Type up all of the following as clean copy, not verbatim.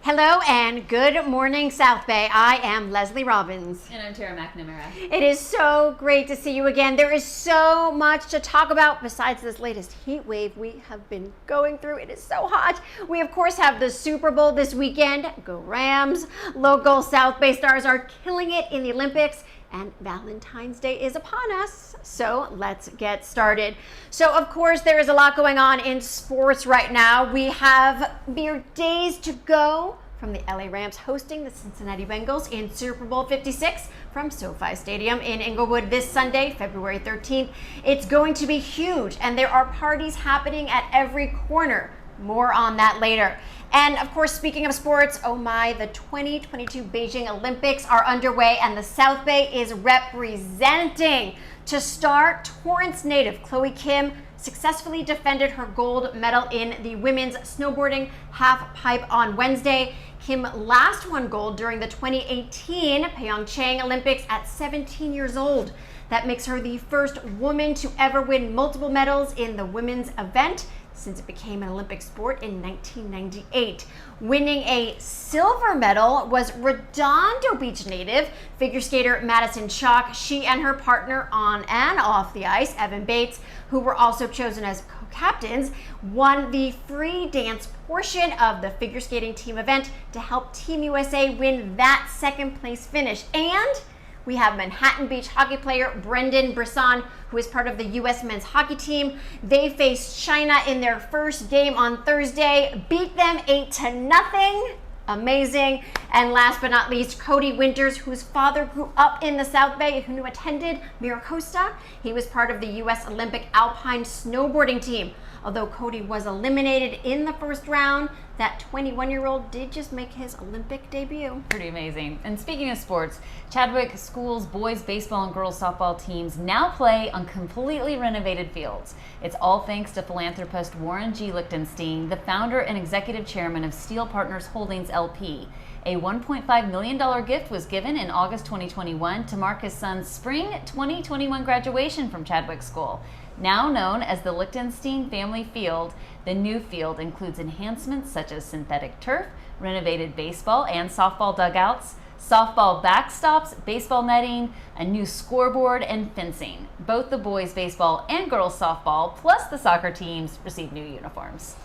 Hello and good morning, South Bay. I am Lesley Robbins. And I'm Tara McNamara. It is so great to see you again. There is so much to talk about besides this latest heat wave we have been going through. It is so hot. We, of course, have the Super Bowl this weekend. Go Rams. Local South Bay stars are killing it in the Olympics. And Valentine's Day is upon us, so let's get started. So, of course, there is a lot going on in sports right now. We have mere days to go from the LA Rams hosting the Cincinnati Bengals in Super Bowl 56 from SoFi Stadium in Inglewood this Sunday, February 13th. It's going to be huge, and there are parties happening at every corner. More on that later. And of course, speaking of sports, oh my, the 2022 Beijing Olympics are underway and the South Bay is representing. To start, Torrance native Chloe Kim successfully defended her gold medal in the women's snowboarding half pipe on Wednesday. Kim last won gold during the 2018 Pyeongchang Olympics at 17 years old. That makes her the first woman to ever win multiple medals in the women's event since it became an Olympic sport in 1998. Winning a silver medal was Redondo Beach native figure skater Madison Chalk. She and her partner on and off the ice, Evan Bates, who were also chosen as co-captains, won the free dance portion of the figure skating team event to help Team USA win that second place finish. And we have Manhattan Beach hockey player Brendan Brisson, who is part of the U.S. men's hockey team. They faced China in their first game on Thursday, beat them 8-0. Amazing. And last but not least, Cody Winters, whose father grew up in the South Bay, who attended Miracosta. He was part of the U.S. Olympic alpine snowboarding team. Although Cody was eliminated in the first round, that 21-year-old did just make his Olympic debut. Pretty amazing. And speaking of sports, Chadwick School's boys baseball and girls softball teams now play on completely renovated fields. It's all thanks to philanthropist Warren G. Lichtenstein, the founder and executive chairman of Steel Partners Holdings LP. A $1.5 million gift was given in August 2021 to mark his son's spring 2021 graduation from Chadwick School. Now known as the Lichtenstein Family Field, the new field includes enhancements such as synthetic turf, renovated baseball and softball dugouts, softball backstops, baseball netting, a new scoreboard, and fencing. Both the boys baseball and girls softball, plus the soccer teams, received new uniforms.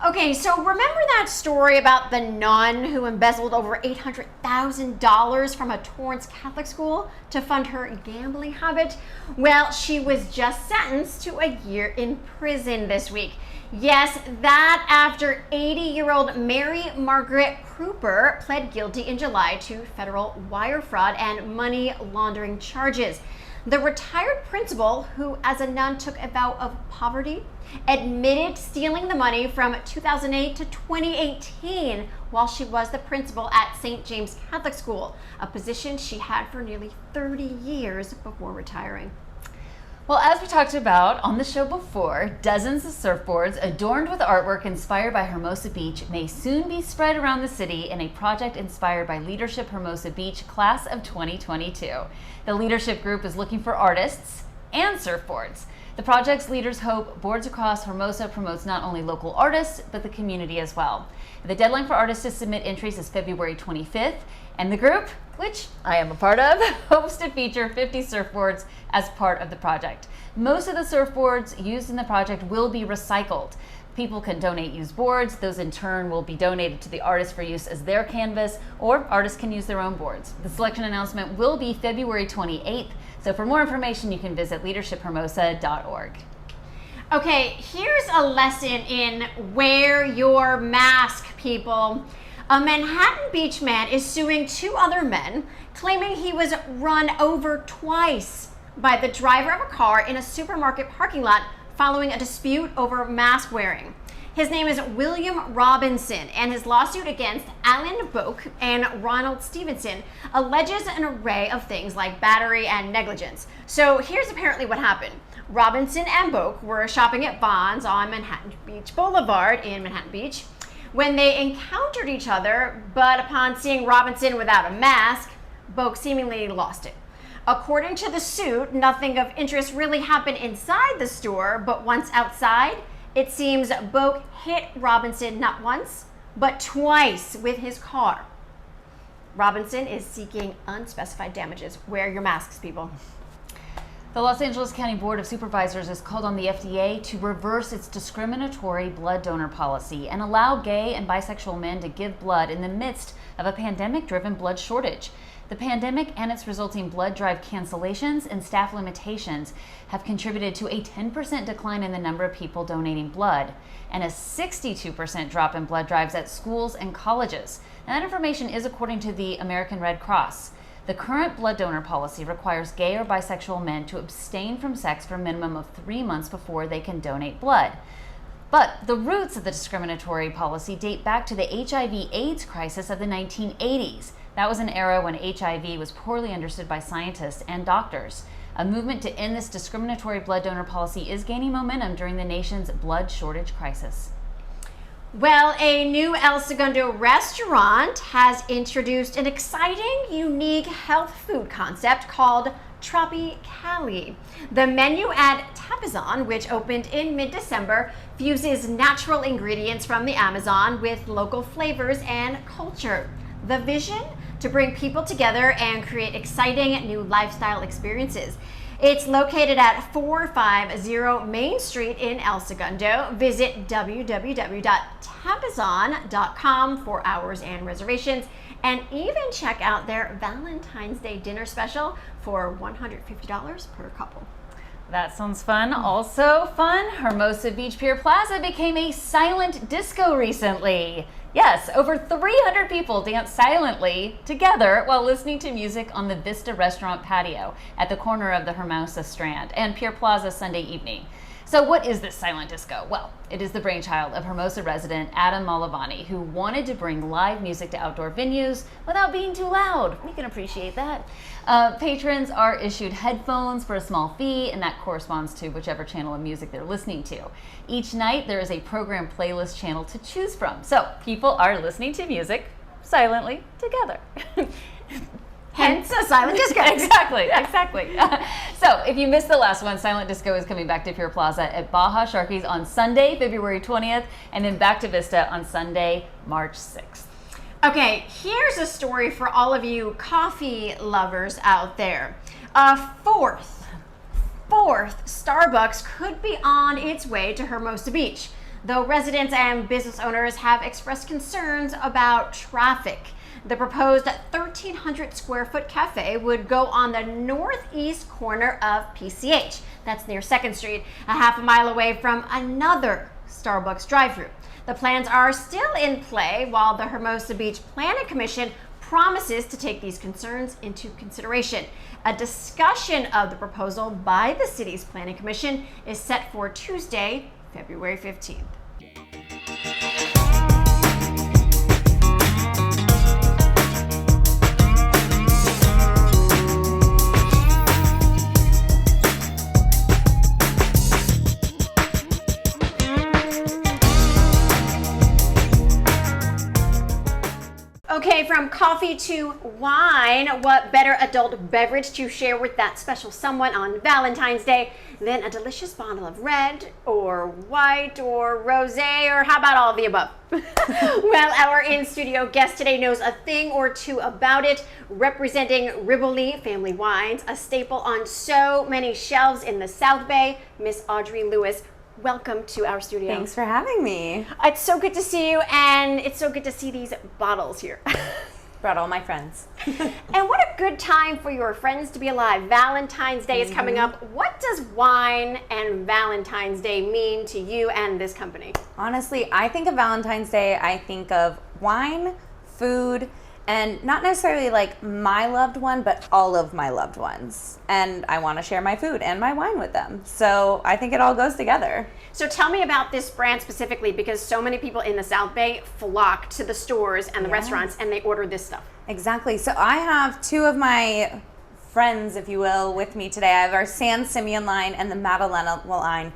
Okay, so remember that story about the nun who embezzled over $800,000 from a Torrance Catholic school to fund her gambling habit? Well, she was just sentenced to a year in prison this week. Yes, that after 80-year-old Mary Margaret Kruper pled guilty in July to federal wire fraud and money laundering charges. The retired principal, who as a nun took a vow of poverty, admitted stealing the money from 2008 to 2018 while she was the principal at St. James Catholic School, a position she had for nearly 30 years before retiring. Well, as we talked about on the show before, dozens of surfboards adorned with artwork inspired by Hermosa Beach may soon be spread around the city in a project inspired by Leadership Hermosa Beach Class of 2022. The leadership group is looking for artists and surfboards. The project's leaders hope Boards Across Hermosa promotes not only local artists, but the community as well. The deadline for artists to submit entries is February 25th, and the group, which I am a part of, hopes to feature 50 surfboards as part of the project. Most of the surfboards used in the project will be recycled. People can donate used boards. Those in turn will be donated to the artists for use as their canvas, or artists can use their own boards. The selection announcement will be February 28th. So for more information, you can visit leadershiphermosa.org. Okay, here's a lesson in wear your mask, people. A Manhattan Beach man is suing two other men, claiming he was run over twice by the driver of a car in a supermarket parking lot following a dispute over mask wearing. His name is William Robinson, and his lawsuit against Alan Boak and Ronald Stevenson alleges an array of things like battery and negligence. So here's apparently what happened. Robinson and Boak were shopping at Vons on Manhattan Beach Boulevard in Manhattan Beach when they encountered each other, but upon seeing Robinson without a mask, Boak seemingly lost it. According to the suit, nothing of interest really happened inside the store, but once outside, it seems Boak hit Robinson not once, but twice with his car. Robinson is seeking unspecified damages. Wear your masks, people. The Los Angeles County Board of Supervisors has called on the FDA to reverse its discriminatory blood donor policy and allow gay and bisexual men to give blood in the midst of a pandemic-driven blood shortage. The pandemic and its resulting blood drive cancellations and staff limitations have contributed to a 10% decline in the number of people donating blood and a 62% drop in blood drives at schools and colleges. And that information is according to the American Red Cross. The current blood donor policy requires gay or bisexual men to abstain from sex for a minimum of 3 months before they can donate blood. But the roots of the discriminatory policy date back to the HIV/AIDS crisis of the 1980s. That was an era when HIV was poorly understood by scientists and doctors. A movement to end this discriminatory blood donor policy is gaining momentum during the nation's blood shortage crisis. Well, a new El Segundo restaurant has introduced an exciting, unique health food concept called Tropicali. The menu at Tapazon, which opened in mid-December, fuses natural ingredients from the Amazon with local flavors and culture. The vision? To bring people together and create exciting new lifestyle experiences. It's located at 450 Main Street in El Segundo. Visit www.tapazon.com for hours and reservations, and even check out their Valentine's Day dinner special for $150 per couple. That sounds fun. Also fun, Hermosa Beach Pier Plaza became a silent disco recently. Yes, over 300 people danced silently together while listening to music on the Vista restaurant patio at the corner of the Hermosa Strand and Pier Plaza Sunday evening. So what is this silent disco? Well, it is the brainchild of Hermosa resident Adam Malavani, who wanted to bring live music to outdoor venues without being too loud. We can appreciate that. Patrons are issued headphones for a small fee, and that corresponds to whichever channel of music they're listening to. Each night, there is a program playlist channel to choose from. So people are listening to music silently together. Hence a silent disco. Exactly. So if you missed the last one, Silent Disco is coming back to Pier Plaza at Baja Sharkies on Sunday, February 20th, and then back to Vista on Sunday, March 6th. Okay, here's a story for all of you coffee lovers out there. A fourth Starbucks could be on its way to Hermosa Beach, though residents and business owners have expressed concerns about traffic. The proposed 1,300 square foot cafe would go on the northeast corner of PCH. That's near 2nd Street, a half a mile away from another Starbucks drive-thru. The plans are still in play while the Hermosa Beach Planning Commission promises to take these concerns into consideration. A discussion of the proposal by the city's Planning Commission is set for Tuesday, February 15th. Okay, from coffee to wine, what better adult beverage to share with that special someone on Valentine's Day than a delicious bottle of red or white or rosé, or how about all of the above? Well, our in-studio guest today knows a thing or two about it, representing Riboli Family Wines, a staple on so many shelves in the South Bay, Miss Audrey Lewis. Welcome to our studio. Thanks for having me. It's so good to see you, and it's so good to see these bottles here. Brought all my friends. And what a good time for your friends to be alive. Valentine's Day is coming up. What does wine and Valentine's Day mean to you and this company? Honestly, I think of Valentine's Day, I think of wine, food, and not necessarily like my loved one, but all of my loved ones. And I want to share my food and my wine with them. So I think it all goes together. So tell me about this brand specifically, because so many people in the South Bay flock to the stores and the restaurants and they order this stuff. Exactly. So I have two of my friends, if you will, with me today. I have our San Simeon line and the Madalena line.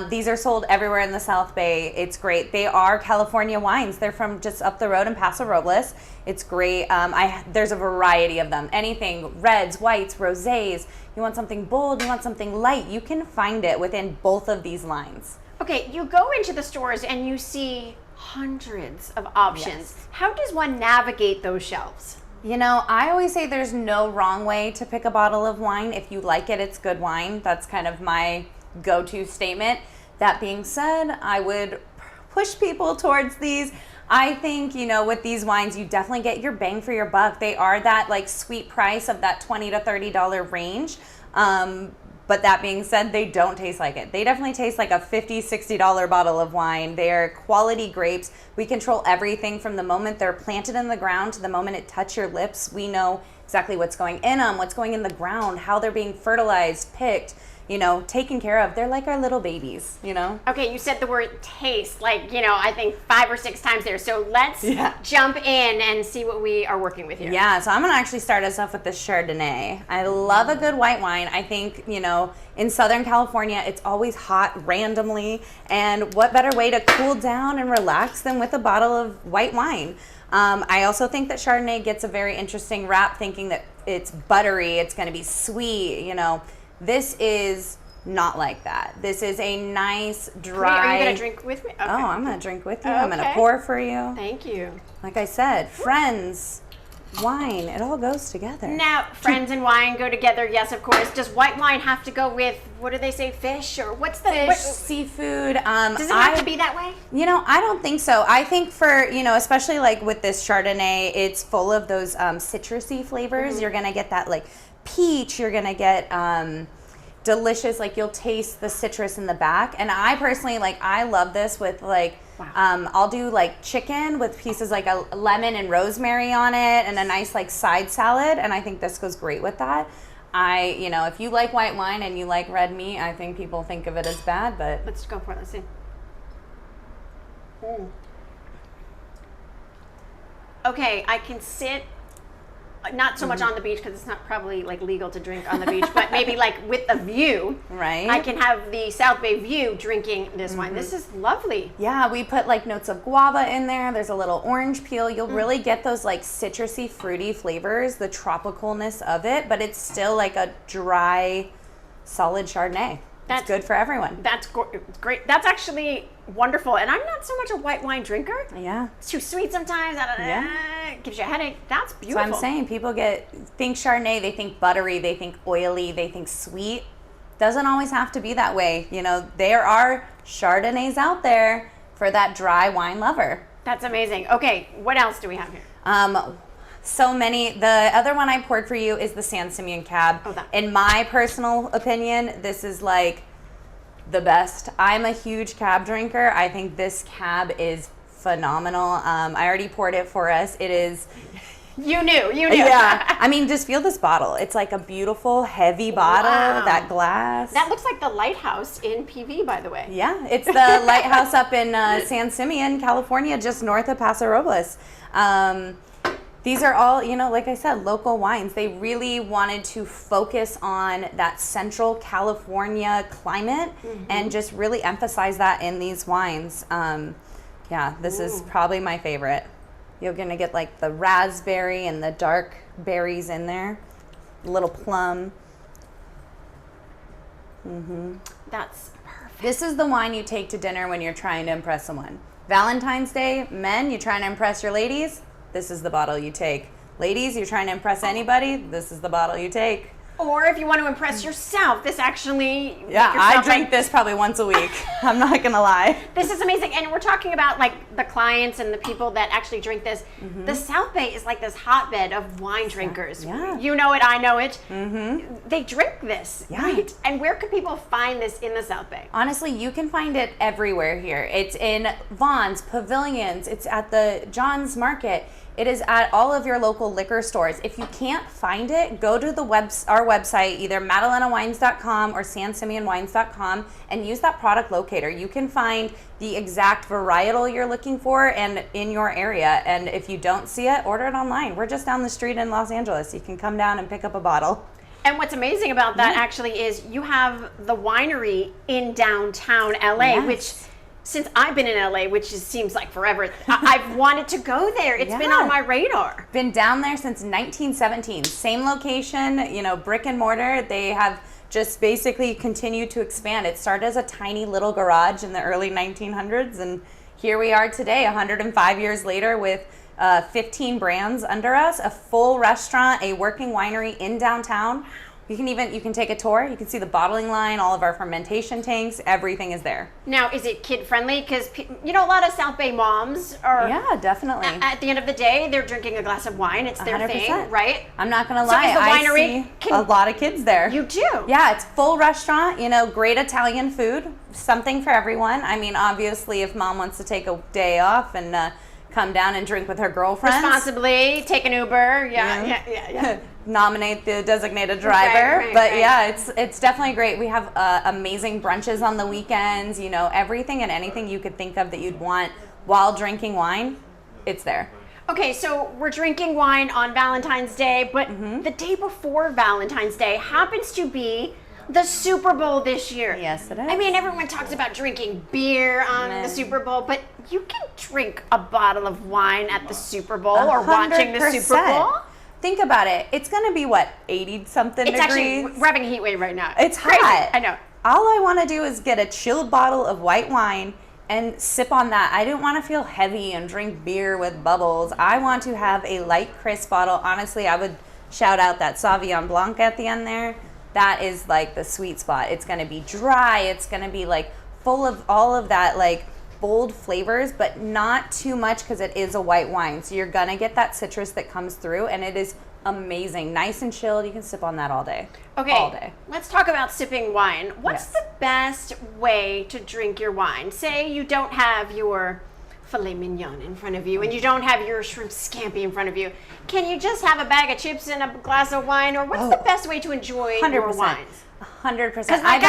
These are sold everywhere in the South Bay. It's great. They are California wines. They're from just up the road in Paso Robles. It's great. There's a variety of them. Anything, reds, whites, rosés. You want something bold, you want something light. You can find it within both of these lines. Okay, you go into the stores and you see hundreds of options. Yes. How does one navigate those shelves? You know, I always say there's no wrong way to pick a bottle of wine. If you like it, it's good wine. That's kind of my go-to statement. That being said, I would push people towards these. I think, you know, with these wines, you definitely get your bang for your buck. They are that like sweet price of that $20 to $30 range. But that being said, they don't taste like it. They definitely taste like a $50, $60 bottle of wine. They're quality grapes. We control everything from the moment they're planted in the ground to the moment it touches your lips. We know exactly what's going in them, what's going in the ground, how they're being fertilized, picked, you know, taken care of. They're like our little babies, you know? Okay, you said the word taste, like, you know, I think 5 or 6 times there. So let's jump in and see what we are working with here. Yeah, so I'm going to actually start us off with the Chardonnay. I love a good white wine. I think, you know, in Southern California, it's always hot randomly. And what better way to cool down and relax than with a bottle of white wine? I also think that Chardonnay gets a very interesting rap, thinking that it's buttery, it's going to be sweet, you know. This is not like that. This is a nice, dry... Wait, are you going to drink with me? Okay. Oh, I'm going to drink with you. I'm going to pour for you. Thank you. Like I said, friends, wine, it all goes together. Now, friends and wine go together, yes, of course. Does white wine have to go with, what do they say, fish? Or what's the... Fish, seafood. Does it have to be that way? You know, I don't think so. I think for, you know, especially like with this Chardonnay, it's full of those citrusy flavors. You're going to get that like peach. You're going to get... delicious, like you'll taste the citrus in the back. And I personally, like, I love this with like, I'll do like chicken with pieces like a lemon and rosemary on it and a nice like side salad. And I think this goes great with that. You know, if you like white wine and you like red meat, I think people think of it as bad, but. Let's go for it, let's see. Okay, I can sit not so much on the beach because it's not probably like legal to drink on the beach, but maybe like with a view. Right. I can have the South Bay view drinking this wine. This is lovely. Yeah, we put like notes of guava in there. There's a little orange peel. You'll really get those like citrusy, fruity flavors, the tropicalness of it, but it's still like a dry, solid Chardonnay. It's good for everyone. That's great. That's actually wonderful. And I'm not so much a white wine drinker. Yeah. It's too sweet sometimes. It gives you a headache. That's beautiful. So I'm saying people think Chardonnay, they think buttery, they think oily, they think sweet. Doesn't always have to be that way. You know, there are Chardonnays out there for that dry wine lover. That's amazing. Okay, what else do we have here? So many. The other one I poured for you is the San Simeon Cab. In my personal opinion, this is like the best. I'm a huge Cab drinker. I think this Cab is phenomenal. I already poured it for us. It is... You knew. Yeah. I mean, just feel this bottle. It's like a beautiful, heavy bottle, that glass. That looks like the lighthouse in PV, by the way. Yeah, it's the lighthouse up in San Simeon, California, just north of Paso Robles. These are all, you know, like I said, local wines. They really wanted to focus on that Central California climate and just really emphasize that in these wines. Yeah, this is probably my favorite. You're going to get like the raspberry and the dark berries in there. A little plum. That's perfect. This is the wine you take to dinner when you're trying to impress someone. Valentine's Day, men, you're trying to impress your ladies. This is the bottle you take. Ladies, you're trying to impress anybody, this is the bottle you take. Or if you want to impress yourself, this actually... Yeah, I drink this probably once a week. I'm not going to lie. This is amazing. And we're talking about like the clients and the people that actually drink this. The South Bay is like this hotbed of wine drinkers. Yeah. You know it, I know it. They drink this, Yeah. right? And where could people find this in the South Bay? Honestly, you can find it everywhere here. It's in Vaughn's, Pavilions. It's at the John's Market. It is at all of your local liquor stores. If you can't find it, go to our website, either MadeleineWines.com or SanSimeonWines.com, and use that product locator. You can find the exact varietal you're looking for and in your area. And if you don't see it, order it online. We're just down the street in Los Angeles. You can come down and pick up a bottle. And what's amazing about that actually is you have the winery in downtown LA, which... Since I've been in LA, which seems like forever, I've wanted to go there. It's been on my radar. Been down there since 1917. Same location, you know, brick and mortar. They have just basically continued to expand. It started as a tiny little garage in the early 1900s, and here we are today, 105 years later, with 15 brands under us, a full restaurant, a working winery in downtown. You can take a tour. You can see the bottling line, all of our fermentation tanks. Everything is there. Now, is it kid friendly? Because a lot of South Bay moms are. Yeah, definitely. At the end of the day, they're drinking a glass of wine. It's their 100%. thing, right? I'm not gonna So lie. is the I winery- see a lot of kids there. You do? Yeah, it's full restaurant. Great Italian food. Something for everyone. I mean, obviously, if mom wants to take a day off and come down and drink with her girlfriends. Responsibly, take an Uber. Yeah. Nominate the designated driver. Right. Yeah, it's definitely great. We have amazing brunches on the weekends. Everything and anything you could think of that you'd want while drinking wine, it's there. Okay, so we're drinking wine on Valentine's Day, but the day before Valentine's Day happens to be the Super Bowl this year. Yes, it is. I mean, everyone talks about drinking beer on the Super Bowl, but you can drink a bottle of wine at the Super Bowl or watching the Super 100%. Bowl. Think about it. It's going to be, 80-something degrees? It's actually, we're having a heat wave right now. It's crazy. hot. I know. All I want to do is get a chilled bottle of white wine and sip on that. I don't want to feel heavy and drink beer with bubbles. I want to have a light, crisp bottle. Honestly, I would shout out that Sauvignon Blanc at the end there. That is like the sweet spot. It's going to be dry. It's going to be full of all of that bold flavors, but not too much because it is a white wine. So you're going to get that citrus that comes through, and it is amazing. Nice and chilled. You can sip on that all day. Okay, all day. let's talk about sipping wine. What's Yes. the best way to drink your wine? Say you don't have your filet mignon in front of you and you don't have your shrimp scampi in front of you. Can you just have a bag of chips and a glass of wine, or what's the best way to enjoy your wines? 100%. Because like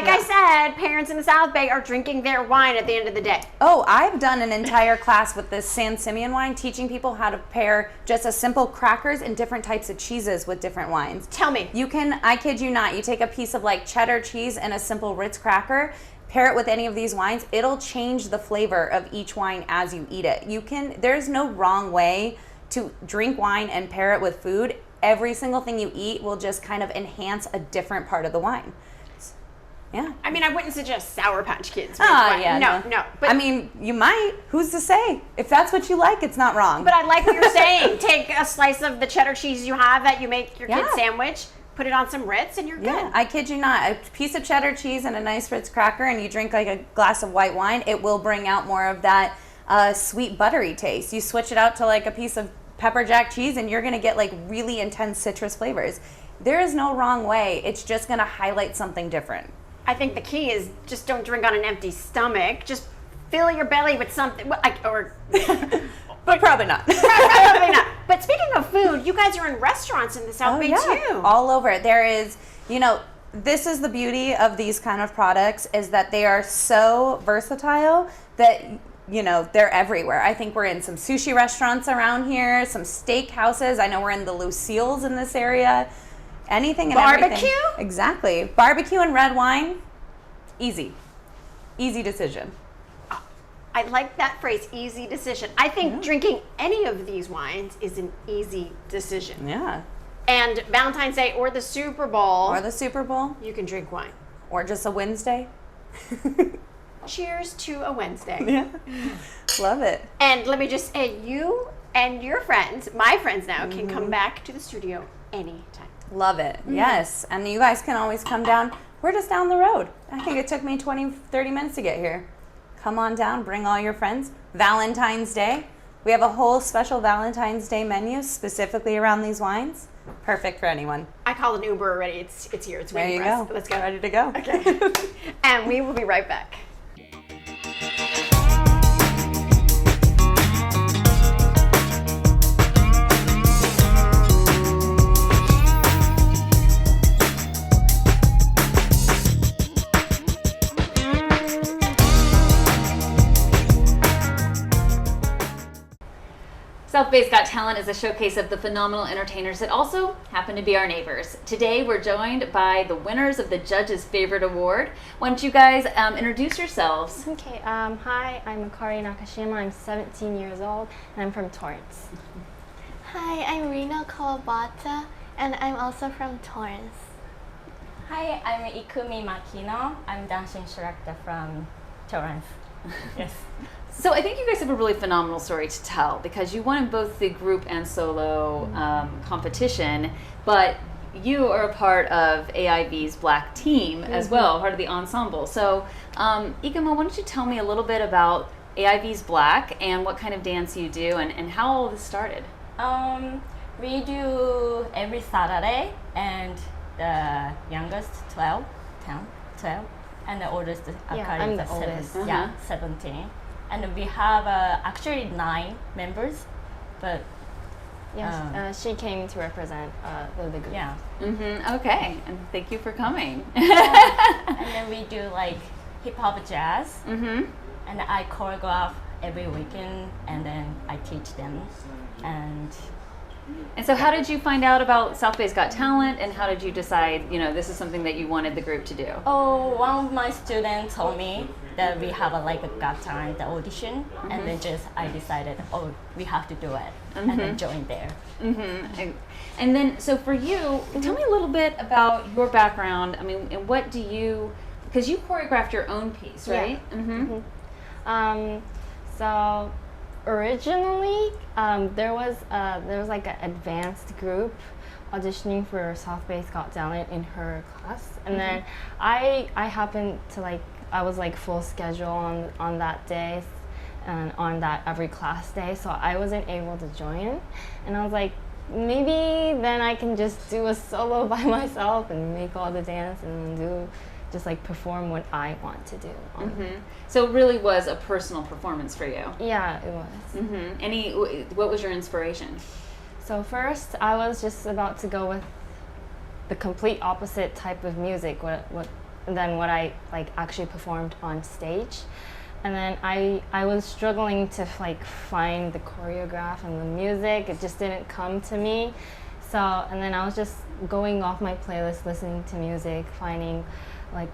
I said, parents in the South Bay are drinking their wine at the end of the day. Oh, I've done an entire class with this San Simeon wine, teaching people how to pair just a simple crackers and different types of cheeses with different wines. Tell me. You can, I kid you not, you take a piece of cheddar cheese and a simple Ritz cracker, pair it with any of these wines, it'll change the flavor of each wine as you eat it. There's no wrong way to drink wine and pair it with food. Every single thing you eat will just kind of enhance a different part of the wine. Yeah. I mean, I wouldn't suggest Sour Patch Kids. Yeah. No. But I mean, you might. Who's to say? If that's what you like, it's not wrong. But I like what you're saying. Take a slice of the cheddar cheese you have that you make your kid Yeah. sandwich, put it on some Ritz, and you're Yeah, good. I kid you not. A piece of cheddar cheese and a nice Ritz cracker, and you drink a glass of white wine, it will bring out more of that sweet buttery taste. You switch it out to a piece of pepper jack cheese, and you're going to get really intense citrus flavors. There is no wrong way. It's just going to highlight something different. I think the key is just don't drink on an empty stomach. Just fill your belly with something, But probably not. probably not. But speaking of food, you guys are in restaurants in the South Bay too. All over. There is, this is the beauty of these kind of products, is that they are so versatile that they're everywhere. I think we're in some sushi restaurants around here, some steak houses. I know we're in the Lucille's in this area. Anything and everything. Barbecue? Exactly. Barbecue and red wine, easy. Easy decision. I like that phrase, easy decision. I think drinking any of these wines is an easy decision. Yeah. And Valentine's Day or the Super Bowl, Or the Super Bowl, you can drink wine. or just a Wednesday. Cheers to a Wednesday. Yeah. Love it. And let me just say, you and your friends, my friends now, can come back to the studio anytime. Love it. Yes. And you guys can always come down. We're just down the road. I think it took me 20, 30 minutes to get here. Come on down. Bring all your friends. Valentine's Day. We have a whole special Valentine's Day menu specifically around these wines. Perfect for anyone. I called an Uber already. It's here. It's There waiting you for us. go. Let's go. Ready to go. Okay. And we will be right back. South Bay's Got Talent is a showcase of the phenomenal entertainers that also happen to be our neighbors. Today we're joined by the winners of the Judge's Favorite Award. Why don't you guys introduce yourselves? Okay, hi, I'm Akari Nakashima. I'm 17 years old and I'm from Torrance. Hi, I'm Rina Kawabata, and I'm also from Torrance. Hi, I'm Ikumi Makino. I'm dancing instructor from Torrance. Yes. So I think you guys have a really phenomenal story to tell because you won in both the group and solo competition, but you are a part of AIV's Black team as well, part of the ensemble. So Ikema, why don't you tell me a little bit about AIV's Black and what kind of dance you do and how all this started? We do every Saturday, and the youngest 12, and the oldest I'm the seven- oldest. Yeah, 17. And we have actually 9 members, but Yes, she came to represent the group. yeah. Okay, and thank you for coming. And then we do like hip hop jazz, and I choreograph every weekend, and then I teach them. And so how did you find out about South Bay's Got Talent, and how did you decide, this is something that you wanted the group to do? Oh, one of my students told me that we have a Got Talent audition, and then I decided, we have to do it, and then joined there. And then, so for you, tell me a little bit about your background. I mean, and what do you, because you choreographed your own piece, right? So originally, there was like an advanced group auditioning for South Bay's Got Talent in her class, and then I happened to I was full schedule on that day, and on that every class day, so I wasn't able to join, and I was like, maybe then I can just do a solo by myself and make all the dance and do just perform what I want to do. So it really was a personal performance for you. Yeah, it was. What was your inspiration? So first, I was just about to go with the complete opposite type of music than what I actually performed on stage, and then I was struggling to find the choreograph and the music. It just didn't come to me. So and then I was just going off my playlist, listening to music, finding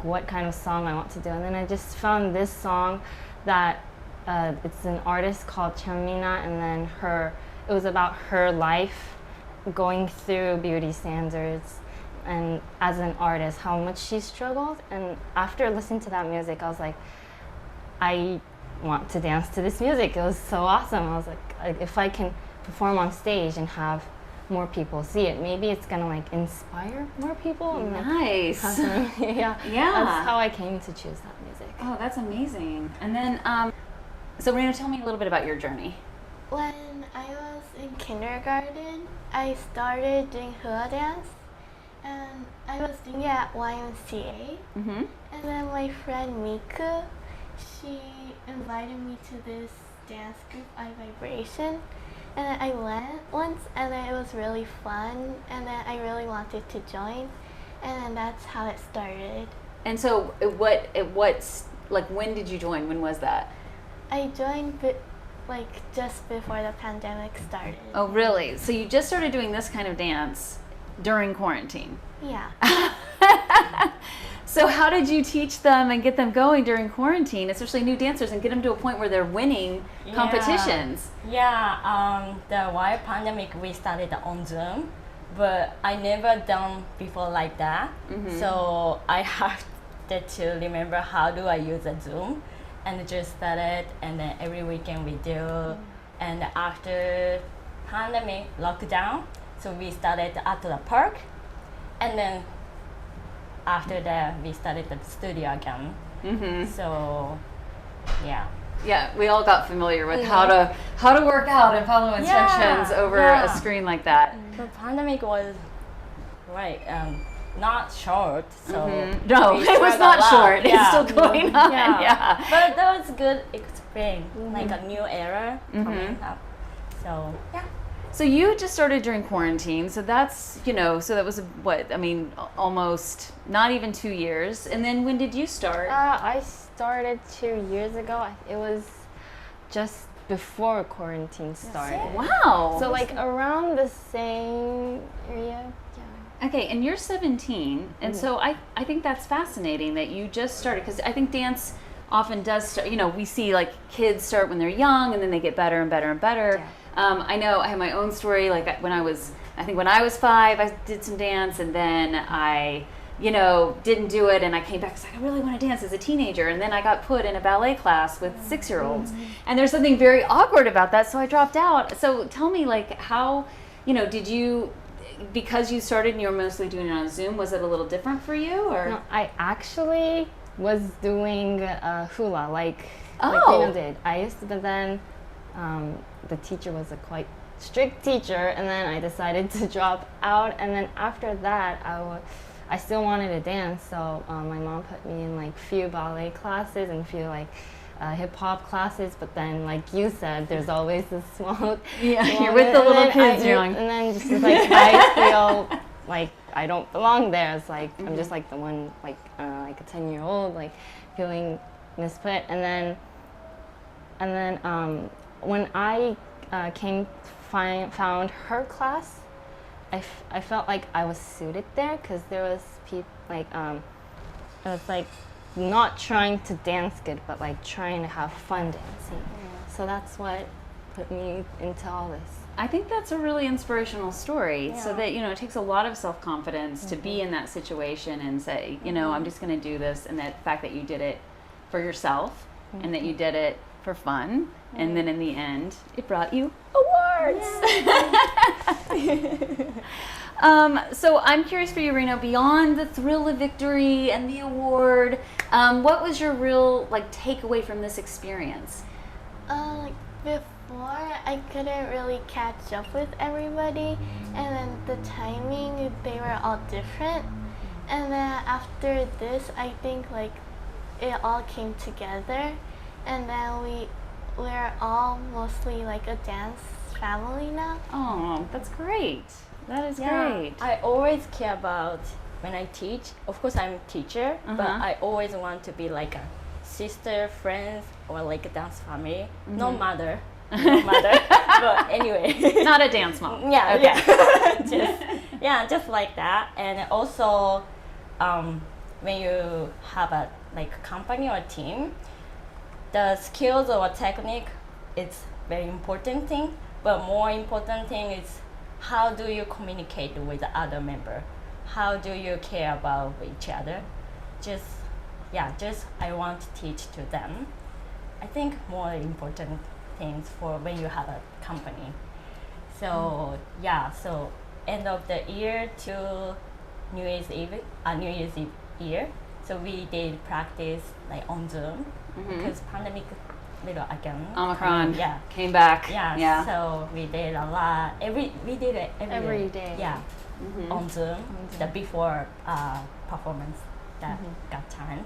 what kind of song I want to do, and then I just found this song that it's an artist called Chanmina, and then it was about her life going through beauty standards and as an artist how much she struggled. And after listening to that music, I was like, I want to dance to this music. It was so awesome. I was like, if I can perform on stage and have more people see it, maybe it's gonna inspire more people. And, Nice. yeah. That's how I came to choose that music. Oh, that's amazing. And then, so Rena, tell me a little bit about your journey. When I was in kindergarten, I started doing hula dance, and I was doing it at YMCA. And then my friend Miku, she invited me to this dance group, iVibration. And then I went once, and then it was really fun, and then I really wanted to join, and then that's how it started. And so, when did you join? When was that? I joined just before the pandemic started. Oh, really? So you just started doing this kind of dance during quarantine? Yeah. So how did you teach them and get them going during quarantine, especially new dancers, and get them to a point where they're winning competitions? Yeah, the while pandemic we started on Zoom, but I never done before like that. So I have to remember how do I use a Zoom, and just started, and then every weekend we do. And after pandemic lockdown, so we started at the park, and then after that we started the studio again. So yeah, we all got familiar with how to work out and follow instructions over a screen like that. The pandemic was not short, so no, it was not short. It's still going on. Yeah. But that was good experience, like a new era coming up. So yeah. So you just started during quarantine, so that's, so that was almost not even 2 years. And then when did you start? I started 2 years ago. It was just before quarantine started. Wow. So around the same area. Yeah. Okay, and you're 17, and so I think that's fascinating that you just started, because I think dance often does start, we see kids start when they're young, and then they get better and better and better. Yeah. I know I have my own story. When I was 5, I did some dance, and then I didn't do it, and I came back and was like, I really want to dance as a teenager, and then I got put in a ballet class with 6-year-olds, and there's something very awkward about that, so I dropped out. So tell me, like, how, did you, because you started and you were mostly doing it on Zoom, was it a little different for you, or? No, I actually was doing hula, like Oh. Reno did. But then the teacher was a quite strict teacher, and then I decided to drop out, and then after that, I still wanted to dance, so my mom put me in like few ballet classes and few like hip hop classes, but then like you said, there's always this small You're with the little kids, you're like, and then just like I feel like I don't belong there. It's like I'm just like the one like a 10-year-old like feeling misput, and then when I found her class, I felt like I was suited there because there was people like I was like not trying to dance good, but like trying to have fun dancing. So that's what put me into all this. I think that's a really inspirational story. So that it takes a lot of self-confidence to be in that situation and say, I'm just going to do this, and that fact that you did it for yourself and that you did it for fun, and then in the end, it brought you awards. So I'm curious for you, Reno, beyond the thrill of victory and the award, what was your real takeaway from this experience? Like before, I couldn't really catch up with everybody, and then the timing, they were all different. And then after this, I think like it all came together, and then we're all mostly like a dance family now. Oh, that's great. That is great. I always care about when I teach. Of course, I'm a teacher, but I always want to be like a sister, friends, or like a dance family. No mother, but anyway. Not a dance mom. Just like that. And also, when you have a company or team, the skills or technique is very important thing. But more important thing is how do you communicate with the other member? How do you care about each other? Just I want to teach to them. I think more important things for when you have a company. So so end of the year to New Year's Eve year. So we did practice on Zoom because pandemic little again. Omicron came back. So we did a lot. We did it every day. Yeah, on Zoom. The before performance that got timed.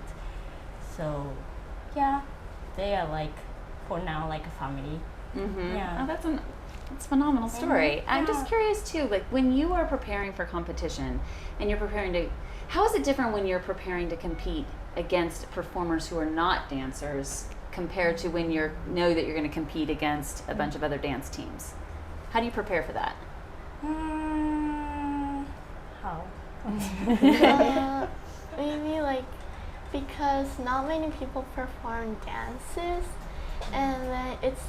So they are for now a family. Yeah. Oh, that's a phenomenal story. I'm just curious too, when you are preparing for competition and you're preparing to, how is it different when you're preparing to compete against performers who are not dancers compared to when you know that you're going to compete against a bunch of other dance teams? How do you prepare for that? How? Maybe because not many people perform dances, and then it's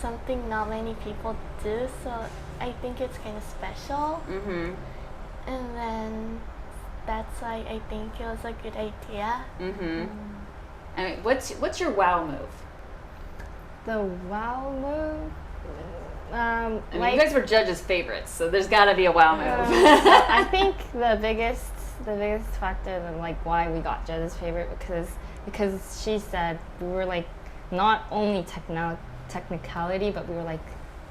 something not many people do, so I think it's kind of special. And then that's why I think it was a good idea. I mean, what's your wow move? The wow move? I mean, you guys were judges' favorites, so there's got to be a wow move. I think the biggest factor of why we got judges' favorite because she said we were not only technicality, but we were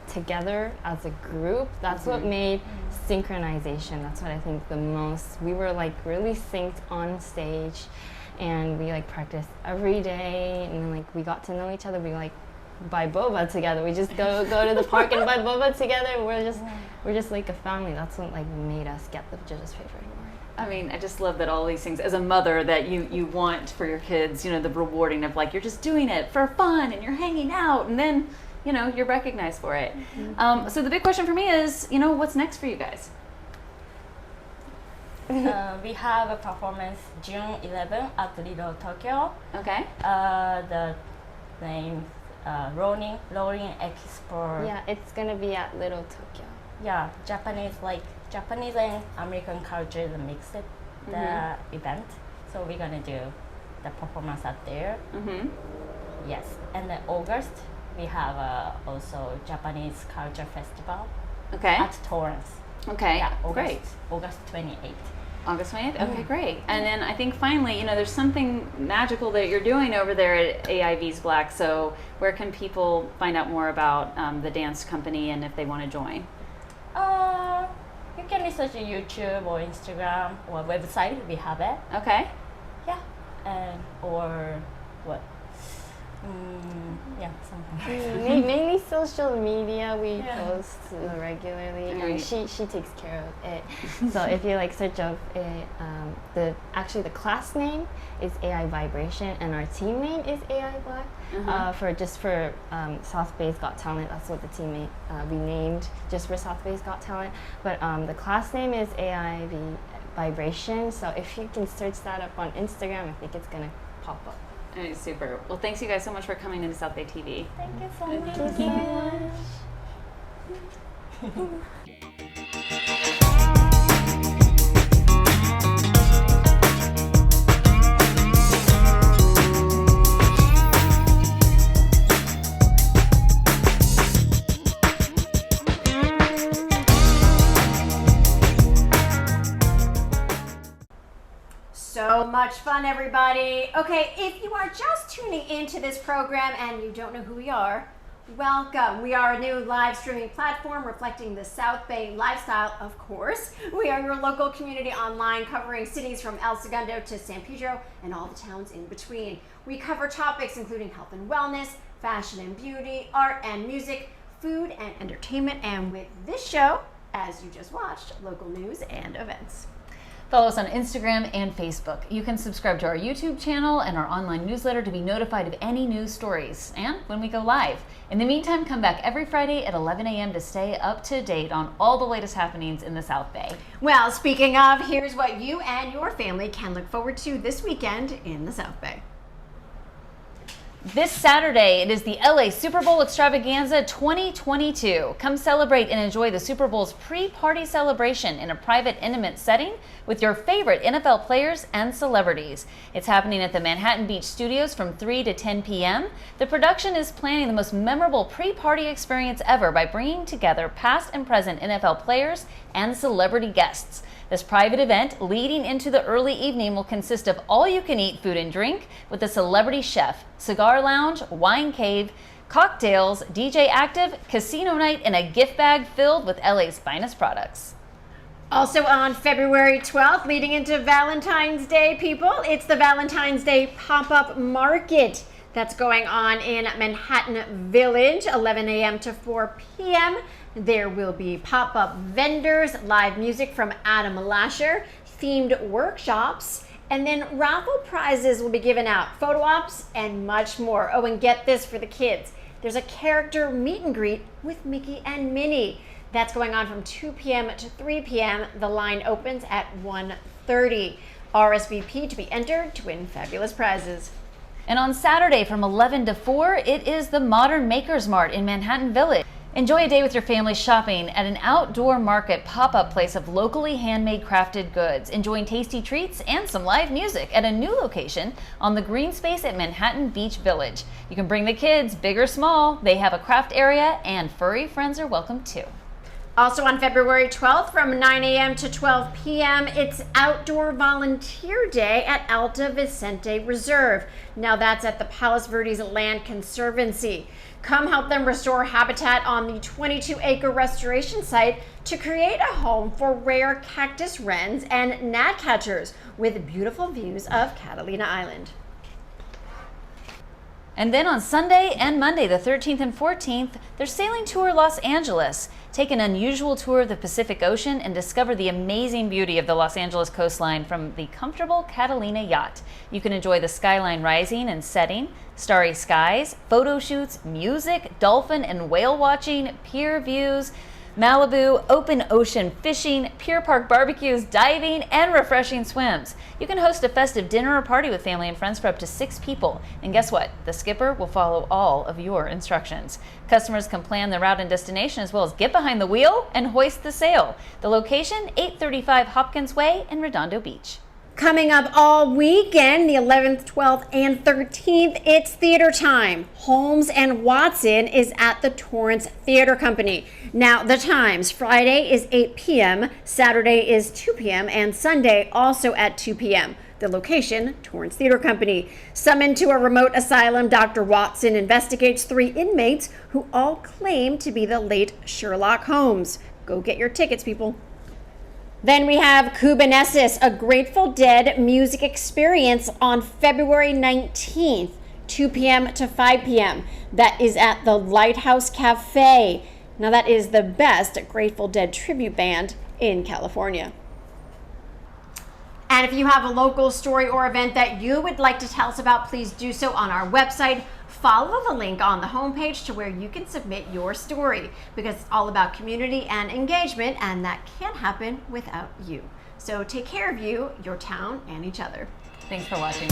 together as a group. That's what made synchronization. That's what I think the most. We were really synced on stage, and we practiced every day, and then we got to know each other. We buy boba together. We just go to the park and buy boba together. We're just like a family. That's what made us get the judges' favorite award. I mean, I just love that all these things, as a mother, that you want for your kids, the rewarding of you're just doing it for fun and you're hanging out, and then you're recognized for it. So the big question for me is, what's next for you guys? We have a performance June 11 at Little Tokyo. Okay. The name Rolling Expo. Yeah, it's gonna be at Little Tokyo. Yeah, Japanese and American culture is mixed the event. So we're gonna do the performance out there. Yes, and then August we have also Japanese Culture Festival Okay. at Torrance. Okay. Yeah, Great. August 28th. August 20th? Okay, great. And then I think finally, there's something magical that you're doing over there at AIV's Black. So where can people find out more about the dance company and if they want to join? You can research YouTube or Instagram or website. We have it. Okay. Yeah, and or what? Yeah, something. Mainly social media we Yeah. post regularly, Right. and she takes care of it. So if you search up the class name is AI Vibration, and our team name is AI Black. For South Bay's Got Talent, that's what the team renamed just for South Bay's Got Talent. But the class name is AI Vibration. So if you can search that up on Instagram, I think it's gonna pop up. All right, super. Well, thanks you guys so much for coming into South Bay TV. Thank you so much. Thank you so much. So much fun, everybody. Okay, if you are just tuning into this program and you don't know who we are, welcome. We are a new live streaming platform reflecting the South Bay lifestyle, of course. We are your local community online covering cities from El Segundo to San Pedro and all the towns in between. We cover topics including health and wellness, fashion and beauty, art and music, food and entertainment, and with this show, as you just watched, local news and events. Follow us on Instagram and Facebook. You can subscribe to our YouTube channel and our online newsletter to be notified of any news stories and when we go live. In the meantime, come back every Friday at 11 a.m. to stay up to date on all the latest happenings in the South Bay. Well, speaking of, here's what you and your family can look forward to this weekend in the South Bay. This Saturday, it is the LA Super Bowl Extravaganza 2022. Come celebrate and enjoy the Super Bowl's pre-party celebration in a private, intimate setting with your favorite NFL players and celebrities. It's happening at the Manhattan Beach Studios from 3 to 10 p.m. The production is planning the most memorable pre-party experience ever by bringing together past and present NFL players and celebrity guests. This private event leading into the early evening will consist of all-you-can-eat food and drink with a celebrity chef, cigar lounge, wine cave, cocktails, DJ active, casino night, and a gift bag filled with LA's finest products. Also on February 12th, leading into Valentine's Day, people, it's the Valentine's Day pop-up market that's going on in Manhattan Village, 11 a.m. to 4 p.m. There will be pop-up vendors, live music from Adam Lasher, themed workshops, and then raffle prizes will be given out, photo ops, and much more. Oh, and get this for the kids. There's a character meet and greet with Mickey and Minnie. That's going on from 2 p.m. to 3 p.m. The line opens at 1:30. RSVP to be entered to win fabulous prizes. And on Saturday from 11 to 4, it is the Modern Makers Mart in Manhattan Village. Enjoy a day with your family shopping at an outdoor market pop-up place of locally handmade crafted goods, enjoying tasty treats and some live music at a new location on the green space at Manhattan Beach Village. You can bring the kids, big or small. They have a craft area and furry friends are welcome too. Also on February 12th from 9 a.m. to 12 p.m., it's Outdoor Volunteer Day at Alta Vicente Reserve. Now that's at the Palos Verdes Land Conservancy. Come help them restore habitat on the 22-acre restoration site to create a home for rare cactus wrens and gnatcatchers with beautiful views of Catalina Island. And then on Sunday and Monday, the 13th and 14th, they're sailing tour Los Angeles. Take an unusual tour of the Pacific Ocean and discover the amazing beauty of the Los Angeles coastline from the comfortable Catalina yacht. You can enjoy the skyline rising and setting, starry skies, photo shoots, music, dolphin and whale watching, pier views, Malibu, open ocean fishing, pier park barbecues, diving, and refreshing swims. You can host a festive dinner or party with family and friends for up to 6 people. And guess what? The skipper will follow all of your instructions. Customers can plan the route and destination as well as get behind the wheel and hoist the sail. The location, 835 Hopkins Way in Redondo Beach. Coming up all weekend, the 11th, 12th, and 13th, it's theater time. Holmes and Watson is at the Torrance Theater Company. Now, the times: Friday is 8 p.m., Saturday is 2 p.m., and Sunday also at 2 p.m. The location, Torrance Theater Company. Summoned to a remote asylum, Dr. Watson investigates 3 inmates who all claim to be the late Sherlock Holmes. Go get your tickets, people. Then we have Cubanescence, a Grateful Dead music experience on February 19th, 2 p.m. to 5 p.m. That is at the Lighthouse Cafe. Now that is the best Grateful Dead tribute band in California. And if you have a local story or event that you would like to tell us about, please do so on our website. Follow the link on the homepage to where you can submit your story, because it's all about community and engagement, and that can't happen without you. So take care of you, your town, and each other. Thanks for watching.